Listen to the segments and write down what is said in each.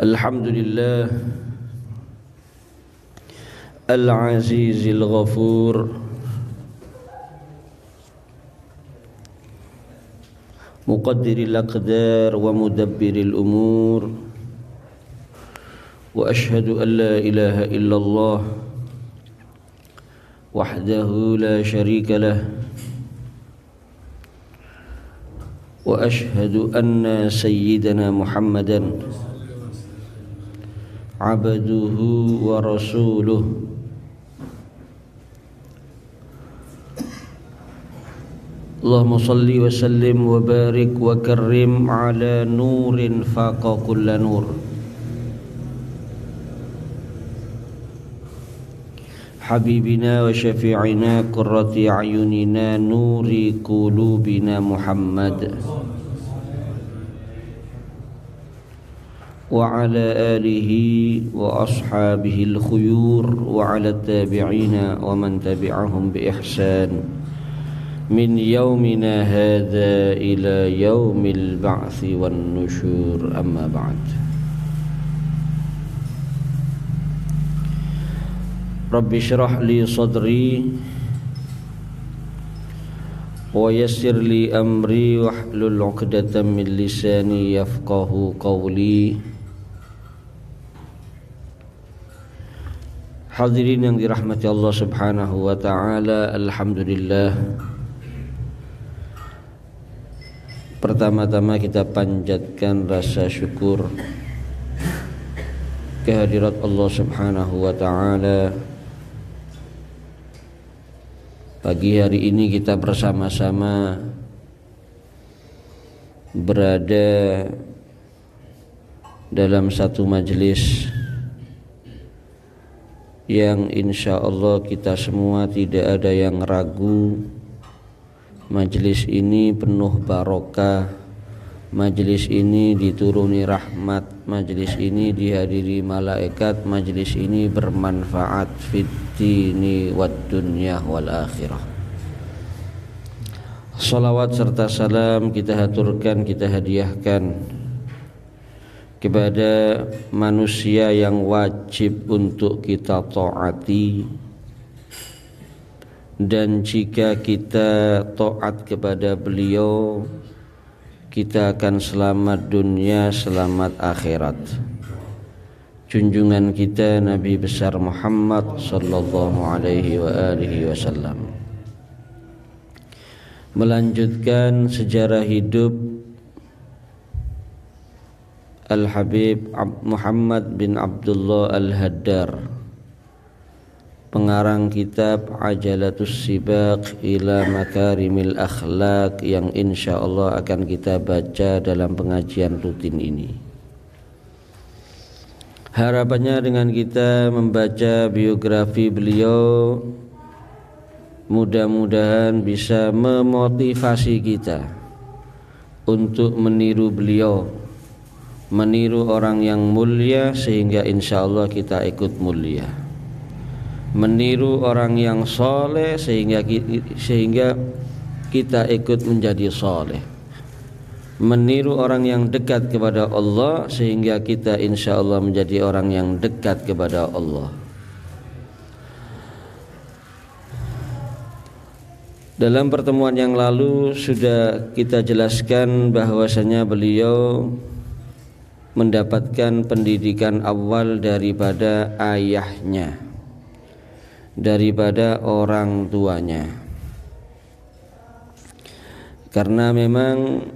Alhamdulillah Al-Azizil Ghafur Muqaddiril Aqdar wa Mudabbiril Umur Wa ashhadu an la ilaha illallah Wahdahu la sharika lah Wa ashhadu anna sayyidana Muhammadan Abduhu wa rasuluh Allahumma salli wa sallim wa barik wa karrim ala nurin faqa kulla nur Habibina wa syafi'ina qurrati a'yunina nuri qulubina Muhammad wa ala alihi wa ashabihi al-khuyur wa ala tabi'ina wa man tabi'ahum bi ihsan min yaumina hadha ila yaumil ba'thi wan nusyur amma ba'd. Rabbi syrah li sadri wa yassir li amri wahlul 'uqdatam min lisani yafqahu qawli. Hadirin yang dirahmati Allah Subhanahu wa taala, alhamdulillah. Pertama-tama kita panjatkan rasa syukur kehadirat Allah Subhanahu wa taala. Pagi hari ini kita bersama-sama berada dalam satu majelis yang insya Allah kita semua tidak ada yang ragu, majelis ini penuh barokah, majelis ini dituruni rahmat, majelis ini dihadiri malaikat, majelis ini bermanfaat fid dini wad dunya wal akhirah. Salawat serta salam kita haturkan, kita hadiahkan kepada manusia yang wajib untuk kita taati, dan jika kita taat kepada beliau kita akan selamat dunia, selamat akhirat. Junjungan kita Nabi besar Muhammad sallallahu alaihi wa alihi wasallam melanjutkan sejarah hidup Al-Habib Muhammad bin Abdullah Al-Haddar, pengarang kitab Ajalatus Sibaq ila Makarimil Akhlaq, yang insya Allah akan kita baca dalam pengajian rutin ini. Harapannya dengan kita membaca biografi beliau, mudah-mudahan bisa memotivasi kita untuk meniru beliau, meniru orang yang mulia sehingga insya Allah kita ikut mulia, meniru orang yang soleh sehingga kita ikut menjadi soleh, meniru orang yang dekat kepada Allah sehingga kita insya Allah menjadi orang yang dekat kepada Allah. Dalam pertemuan yang lalu sudah kita jelaskan bahwasanya beliau mendapatkan pendidikan awal daripada ayahnya, daripada orang tuanya, karena memang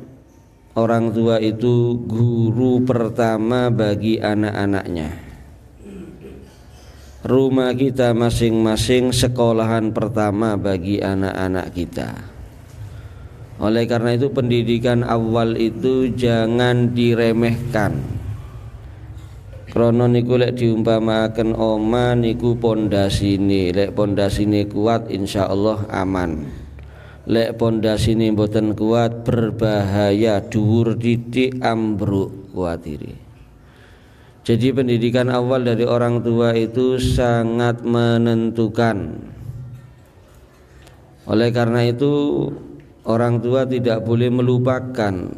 orang tua itu guru pertama bagi anak-anaknya. Rumah kita masing-masing sekolahan pertama bagi anak-anak kita. Oleh karena itu pendidikan awal itu jangan diremehkan. Krono niku lek diumpamaken oma niku pondasine, lek pondasine kuat insyaallah aman. Lek pondasine mboten kuat berbahaya, dhuwur titik ambruk kuatire. Jadi pendidikan awal dari orang tua itu sangat menentukan. Oleh karena itu orang tua tidak boleh melupakan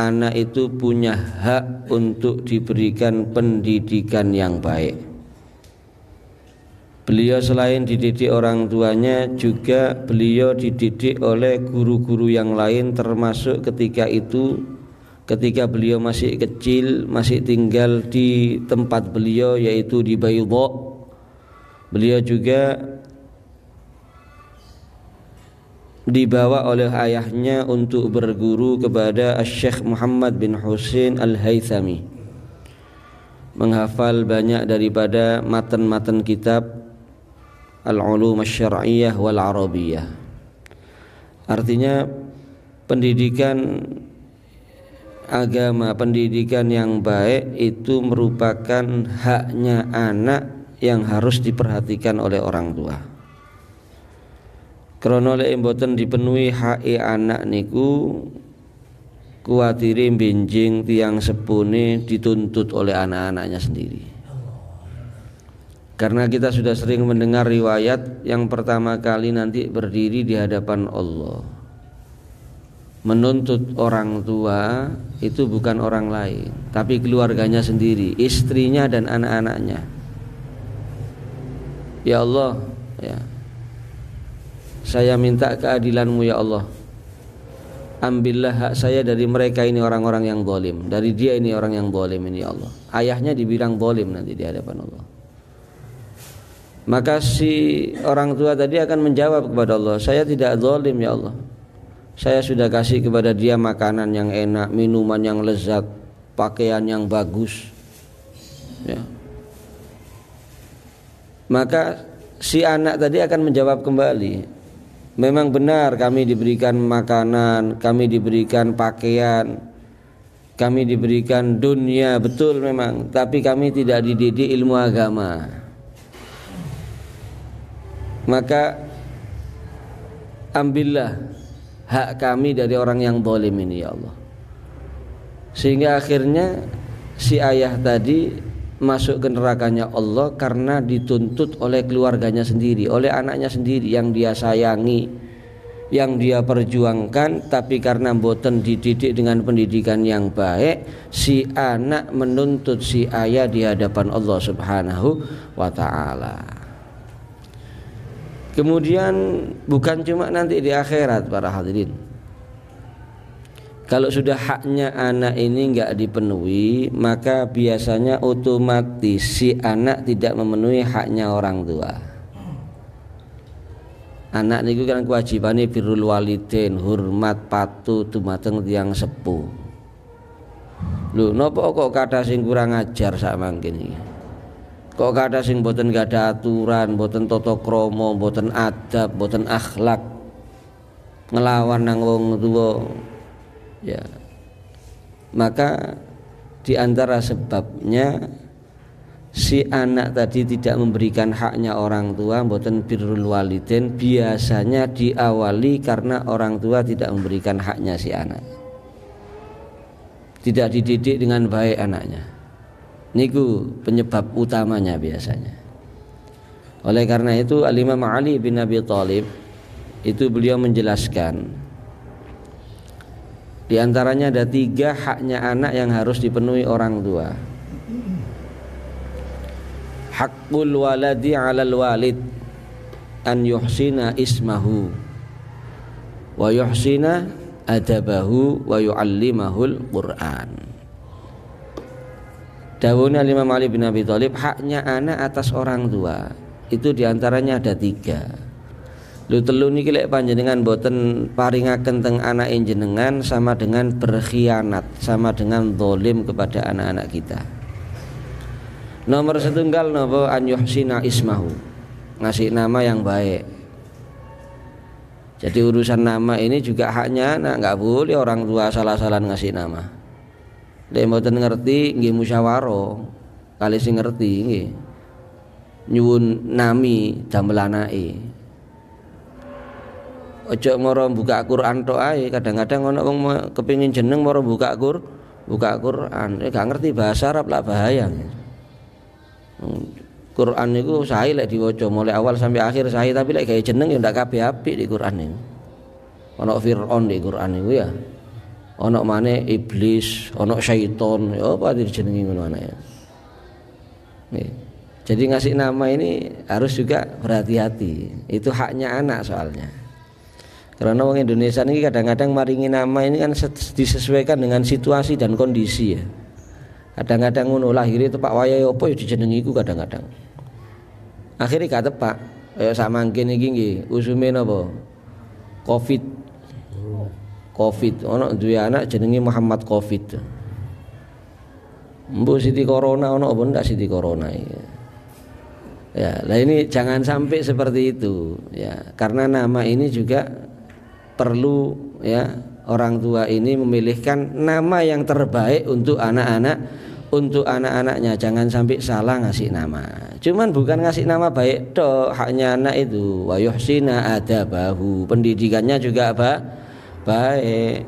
anak itu punya hak untuk diberikan pendidikan yang baik. Beliau selain dididik orang tuanya, juga beliau dididik oleh guru-guru yang lain, termasuk ketika beliau masih kecil, masih tinggal di tempat beliau yaitu di Baydha. Beliau juga dibawa oleh ayahnya untuk berguru kepada Syekh Muhammad bin Husain Al-Haythami, menghafal banyak daripada matan-matan kitab Al-Ulum Asy-Syar'iyyah wal Arabiyyah. Artinya pendidikan agama, pendidikan yang baik itu merupakan haknya anak yang harus diperhatikan oleh orang tua. Krana lek mboten dipenuhi hake anak niku kuwatire benjing tiang sepune dituntut oleh anak-anaknya sendiri. Karena kita sudah sering mendengar riwayat yang pertama kali nanti berdiri di hadapan Allah menuntut orang tua itu bukan orang lain, tapi keluarganya sendiri, istrinya dan anak-anaknya. Ya Allah, ya, saya minta keadilan-Mu ya Allah. Ambillah hak saya dari mereka ini orang-orang yang zalim, dari dia ini orang yang zalim ini ya Allah. Ayahnya dibilang zalim nanti di hadapan Allah. Maka si orang tua tadi akan menjawab kepada Allah, saya tidak zalim ya Allah. Saya sudah kasih kepada dia makanan yang enak, minuman yang lezat, pakaian yang bagus, ya. Maka si anak tadi akan menjawab kembali, memang benar kami diberikan makanan, kami diberikan pakaian, kami diberikan dunia, betul memang, tapi kami tidak dididik ilmu agama. Maka ambillah hak kami dari orang yang zalim ini ya Allah. Sehingga akhirnya si ayah tadi masuk ke nerakanya Allah karena dituntut oleh keluarganya sendiri, oleh anaknya sendiri yang dia sayangi, yang dia perjuangkan, tapi karena mboten dididik dengan pendidikan yang baik, si anak menuntut si ayah di hadapan Allah Subhanahu wa ta'ala. Kemudian bukan cuma nanti di akhirat para hadirin. Kalau sudah haknya anak ini enggak dipenuhi, maka biasanya otomatis si anak tidak memenuhi haknya orang tua. Anak niku kan kewajibane birrul walidain, hormat patuh dumateng tiyang sepuh. Lho napa kok kathah sing kurang ajar sak mangken iki? Kok kada sing boten gak ada aturan, boten tata krama, boten adab, boten akhlak, ngelawan nang wong tuwa. Ya. Maka di antara sebabnya si anak tadi tidak memberikan haknya orang tua, boten birrul walidain, biasanya diawali karena orang tua tidak memberikan haknya si anak. Tidak dididik dengan baik anaknya. Niku penyebab utamanya biasanya. Oleh karena itu Al-Imam Ali bin Abi Thalib itu beliau menjelaskan, di antaranya ada 3 haknya anak yang harus dipenuhi orang tua. Haqqul waladi 'alal walid an yuhsina ismahu wa yuhsina adabahu wa yu'allimahul Qur'an. Dawuhnya Imam Ali bin Abi Thalib, haknya anak atas orang tua itu diantaranya ada 3. Lu telu niki lek panjenengan boten paringaken teng anak jenengan sama dengan berkhianat, sama dengan zalim kepada anak-anak kita. Nomor 1 napa an yuhsina ismahu, ngasih nama yang baik. Jadi urusan nama ini juga haknya anak, enggak boleh orang tua salah-salah ngasih nama. Lek mboten ngerti nggih musyawarah, kali sing ngerti nggih nyuwun nami damel anake. Ojo moro buka Quran tok ae, kadang-kadang ana wong kepengin jeneng moro buka Quran, gak ngerti bahasa Arab lah bahaya. Quran niku sae lek diwaca mulai awal sampai akhir sae, tapi lek gawe jeneng ya ndak kabeh apik di Quran niku. Ana Fir'aun di Quran niku ya. Ana maneh iblis, ana syaiton, ya apa dijenengi ngono aneh. Nggih. Jadi ngasih nama ini harus juga berhati-hati. Itu haknya anak soalnya. Karena orang Indonesia ini kadang-kadang maringi nama ini kan disesuaikan dengan situasi dan kondisi ya. Kadang-kadang ngono lahir itu Pak Wayahe apa ya dijenengi iku kadang-kadang. Akhirnya gak tepak. Kaya sak mangkin iki nggih, usume napa? Covid. Ana duwe anak jenenge Muhammad Covid. Mbok Siti Corona ana apa ndak Siti Corona iki. Ya, lah ini jangan sampai seperti itu ya. Karena nama ini juga perlu ya orang tua ini memilihkan nama yang terbaik untuk anak-anaknya. Jangan sampai salah ngasih nama. Cuman bukan ngasih nama baik toh, haknya anak itu wa yuhsina adabahu, pendidikannya juga baik.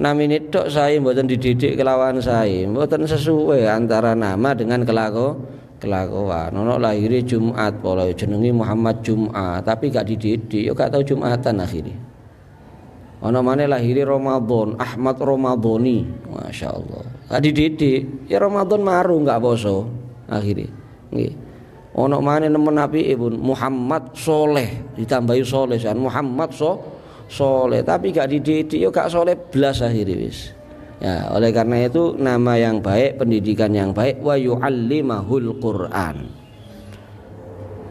Namine tok saya mboten dididik kelawan saya, mboten sesuai antara nama dengan kelakuan. Ono lahirnya Jumat, pola jenenge Muhammad Jumat, tapi gak dididik, yo gak tahu Jumatan akhirnya. Ono maneh lahirnya Ramadan, Ahmad Ramadhani, masya Allah. Gak dididik, ya Ramadan maru gak poso akhirnya. Nggih. Ono maneh nemen apike pun Muhammad Soleh, ditambahi Soleh, Muhammad Soleh, tapi gak dididik, yo gak soleh blas akhirnya wis. Ya, oleh karena itu nama yang baik, pendidikan yang baik, wa yu'allimahul Qur'an.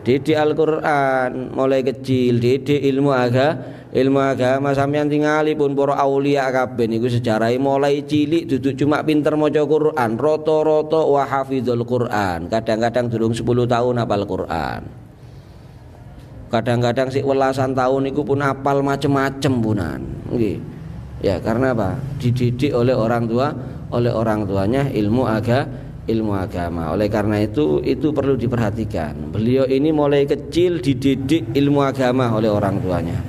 Didik Al-Qur'an mulai kecil, didik ilmu agama sampeyan tingali pun para aulia kabeh niku sejarahe mulai cilik duduk cuma pinter maca Qur'an, rata-rata wa hafizul Qur'an. Kadang-kadang durung 10 tahun hafal Qur'an. Kadang-kadang sik welasan tahun niku pun hafal macem-macem punan. Nggih. Ya karena apa? Dididik oleh orang tuanya ilmu agama. Oleh karena itu perlu diperhatikan. Beliau ini mulai kecil dididik ilmu agama oleh orang tuanya.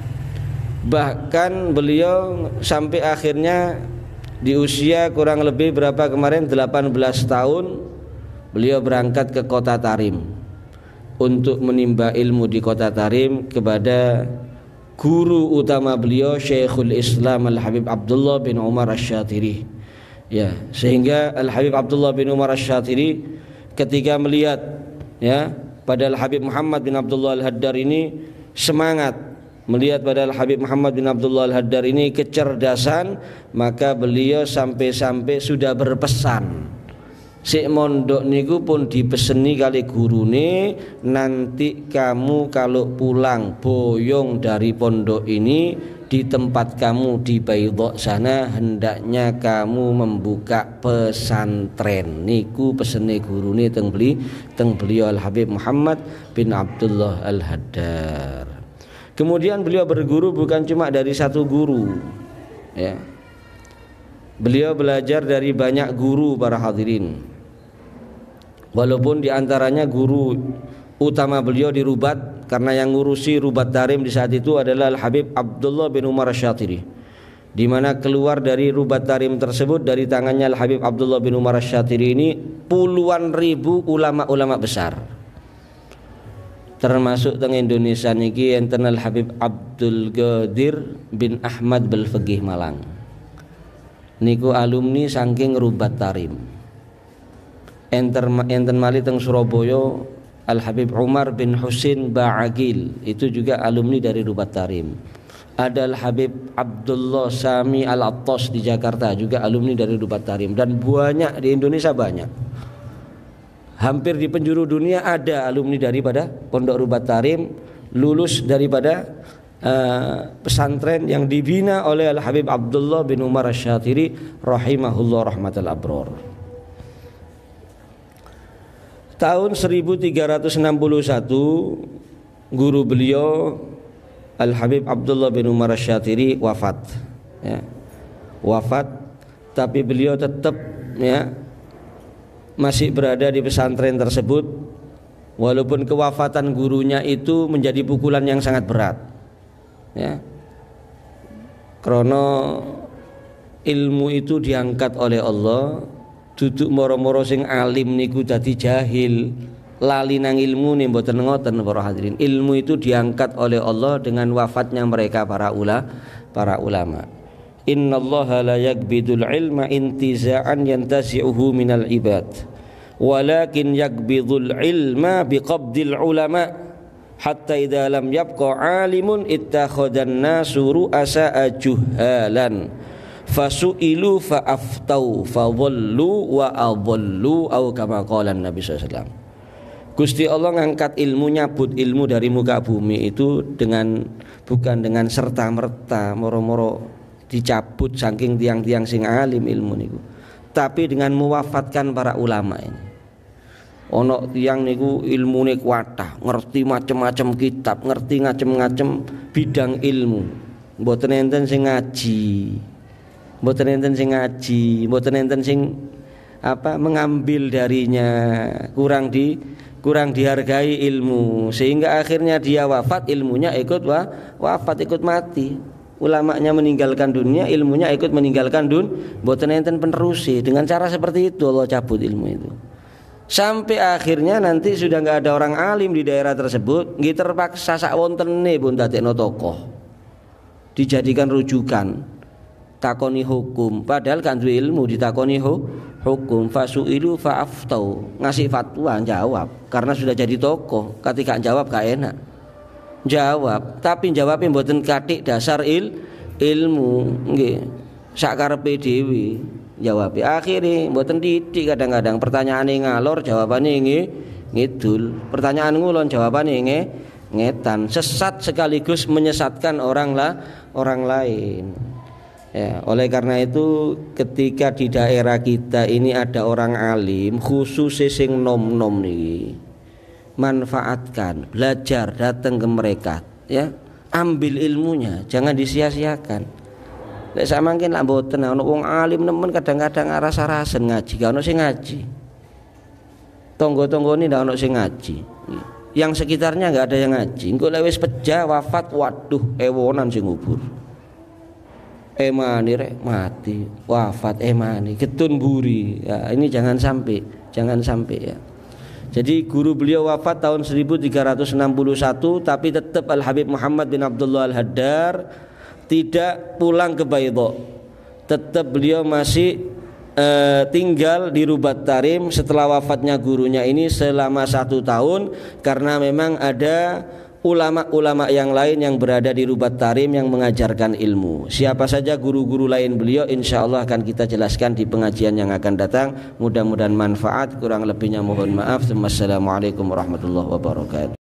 Bahkan beliau sampai akhirnya di usia kurang lebih berapa kemarin 18 tahun beliau berangkat ke kota Tarim untuk menimba ilmu di kota Tarim kepada guru utama beliau Syekhul Islam Al-Habib Abdullah bin Umar Asy-Syatiri. Ya, sehingga Al-Habib Abdullah bin Umar Asy-Syatiri ketika melihat ya pada Al-Habib Muhammad bin Abdullah Al-Haddar ini semangat, melihat pada Al-Habib Muhammad bin Abdullah Al-Haddar ini kecerdasan, maka beliau sampai-sampai sudah berpesan sik mondok niku pun dipeseni kali gurune, nanti kamu kalau pulang boyong dari pondok ini di tempat kamu di Baydha sana hendaknya kamu membuka pesantren. Niku pesene gurune teng beliau Al-Habib Muhammad bin Abdullah Al-Haddar. Kemudian beliau berguru bukan cuma dari satu guru ya. Beliau belajar dari banyak guru para hadirin. Walaupun diantaranya guru utama beliau di Rubat, karena yang ngurusi Rubat Tarim di saat itu adalah Al-Habib Abdullah bin Umar Asy-Syatiri, di mana keluar dari Rubat Tarim tersebut dari tangannya Al-Habib Abdullah bin Umar Asy-Syatiri ini puluhan ribu ulama-ulama besar. Termasuk teng Indonesia niki enten Al-Habib Abdul Qadir bin Ahmad Belfegih Malang. Niku alumni saking Rubat Tarim. Enten mali teng Surabaya Al-Habib Umar bin Husin Ba'agil, itu juga alumni dari Rubat Tarim. Ada Al-Habib Abdullah Sami Al-Attas di Jakarta, juga alumni dari Rubat Tarim. Dan banyak di Indonesia banyak. Hampir di penjuru dunia ada alumni daripada Pondok Rubat Tarim, lulus daripada pesantren yang dibina oleh Al-Habib Abdullah bin Umar Asy-Syatiri rahimahullah rahmatal abror. Tahun 1361 guru beliau Al-Habib Abdullah bin Umar Asy-Syatiri wafat ya. Wafat, tapi beliau tetap ya masih berada di pesantren tersebut, walaupun kewafatan gurunya itu menjadi pukulan yang sangat berat ya. Karena ilmu itu diangkat oleh Allah, duduk moro-moro sing alim niku dadi jahil, lali nang ilmu nih mboten ngoten para hadirin. Ilmu itu diangkat oleh Allah dengan wafatnya mereka para ulama. innallaha la yakbidul ilma intiza'an yantazi'uhu minal ibad walakin yakbidul ilma biqabdil ulama hatta idza lam yabqa alimun ittakhadhan nasu ru'asa'a juhalan fasu'ilu fa'aftau fadhallu wa adhallu au kama qala Nabi sallallahu alaihi wasallam. Gusti Allah ngangkat ilmu, nyabut ilmu dari muka bumi itu bukan dengan serta-merta moro-moro dicabut saking tiang-tiang sing alim ilmu niku, tapi dengan mewafatkan para ulama ini. Ono tiang niku ilmune kuatah, ngerti macam-macam kitab, ngerti macam-macam bidang ilmu. Mboten enten sing ngaji. Mboten enten sing ngaji, mboten enten sing mengambil darinya, kurang dihargai ilmu sehingga akhirnya dia wafat, ilmunya ikut wafat, ikut mati. Ulamanya meninggalkan dunia, ilmunya ikut meninggalkan mboten enten penerusi. Dengan cara seperti itu Allah cabut ilmu itu. Sampai akhirnya nanti sudah enggak ada orang alim di daerah tersebut, nggih terpaksa sak wontene pun dadekno tokoh. Dijadikan rujukan, takoni hukum, padahal kan duwe ilmu ditakoni hukum, fasu'ilu fa'aftau, ngasih fatwa, jawab karena sudah jadi tokoh. Ketika jawab gak enak. Jawab, tapi jawabnya mboten kathik dasar ilmu nggih. Sak karepe dhewe jawab. Akhire mboten titik, kadang-kadang pertanyaane ngalor jawabane ngidul. Pertanyaan ngulon jawabane ngetan. Sesat sekaligus menyesatkan orang lain. Ya, oleh karena itu ketika di daerah kita ini ada orang alim khusus sing nom-nom niki, manfaatkan, belajar, datang ke mereka, ya, ambil ilmunya, jangan disia-siakan. Lek samangke lak mboten ana wong alim nemen kadang-kadang rasa-rasen ngaji, gak ono sing ngaji. Tonggo-tonggone ndak ono sing ngaji. Yang sekitarnya enggak ada yang ngaji. Engko lek wis pejah wafat, waduh ewonan sing ngubur. Emani rek mati, wafat emani, ketun buri. Ya, ini jangan sampai ya. Jadi guru beliau wafat tahun 1361, tapi tetap Al Habib Muhammad bin Abdullah Al Haddar tidak pulang ke Baydha. Tetap beliau masih tinggal di Rubat Tarim setelah wafatnya gurunya ini selama 1 tahun, karena memang ada ulama-ulama yang lain yang berada di Rubat Tarim yang mengajarkan ilmu. Siapa saja guru-guru lain beliau, insya Allah akan kita jelaskan di pengajian yang akan datang. Mudah-mudahan manfaat, kurang lebihnya mohon maaf. Wassalamualaikum warahmatullahi wabarakatuh.